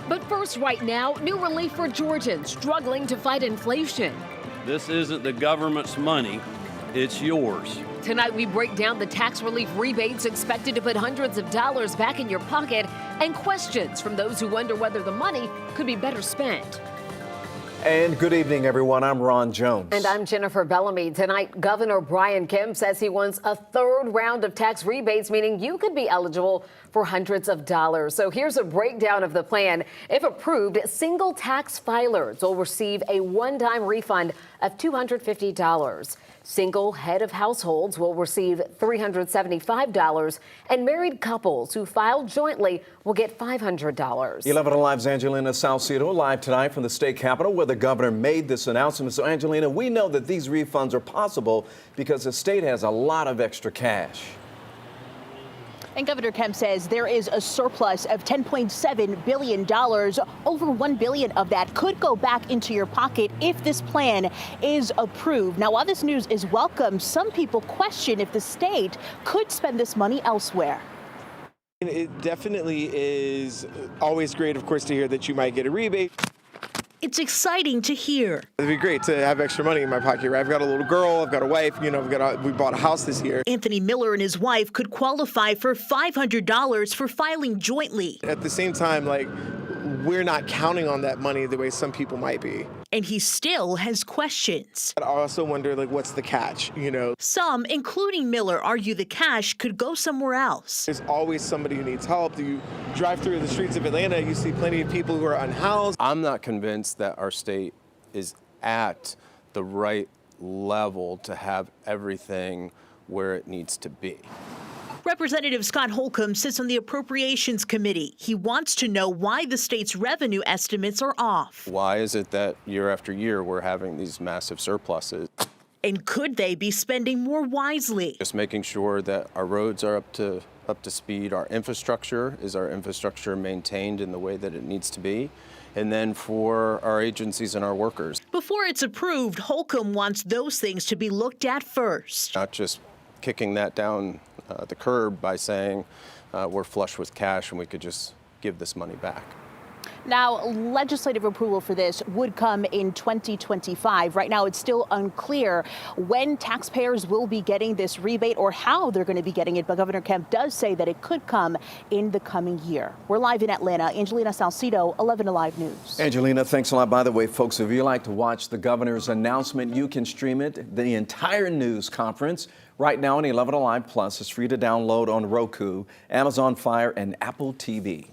But first, right now, new relief for Georgians struggling to fight inflation. This isn't the government's money, it's yours. Tonight, we break down the tax relief rebates expected to put hundreds of dollars back in your pocket and questions from those who wonder whether the money could be better spent. And good evening, everyone. I'm Ron Jones. And I'm Jennifer Bellamy. Tonight, Governor Kemp says he wants a third round of tax rebates, meaning you could be eligible for hundreds of dollars. So here's a breakdown of the plan. If approved, single tax filers will receive a one-time refund of $250. Single head of households will receive $375, and married couples who file jointly will get $500. 11 Alive's Angelina Salcido live tonight from the state capitol where the governor made this announcement. So, Angelina, we know that these refunds are possible because the state has a lot of extra cash. And Governor Kemp says there is a surplus of $10.7 billion. Over $1 billion of that could go back into your pocket if this plan is approved. Now, while this news is welcome, some people question if the state could spend this money elsewhere. It definitely is always great, of course, to hear that you might get a rebate. It's exciting to hear. It'd be great to have extra money in my pocket, right? I've got a little girl, I've got a wife, we bought a house this year. Anthony Miller and his wife could qualify for $500 for filing jointly. At the same time, we're not counting on that money the way some people might be. And he still has questions. I also wonder, what's the catch, Some, including Miller, argue the cash could go somewhere else. There's always somebody who needs help. You drive through the streets of Atlanta, you see plenty of people who are unhoused. I'm not convinced that our state is at the right level to have everything where it needs to be. Representative Scott Holcomb sits on the Appropriations Committee. He wants to know why the state's revenue estimates are off. Why is it that year after year we're having these massive surpluses? And could they be spending more wisely? Just making sure that our roads are up to speed. Our infrastructure maintained in the way that it needs to be? And then for our agencies and our workers. Before it's approved, Holcomb wants those things to be looked at first. Not just kicking that down the curb by saying we're flush with cash and we could just give this money back. Now, legislative approval for this would come in 2025. Right now, it's still unclear when taxpayers will be getting this rebate or how they're going to be getting it. But Governor Kemp does say that it could come in the coming year. We're live in Atlanta. Angelina Salcido, 11 Alive News. Angelina, thanks a lot. By the way, folks, if you like to watch the governor's announcement, you can stream it, the entire news conference, right now on 11 Alive Plus. It's free to download on Roku, Amazon Fire, and Apple TV.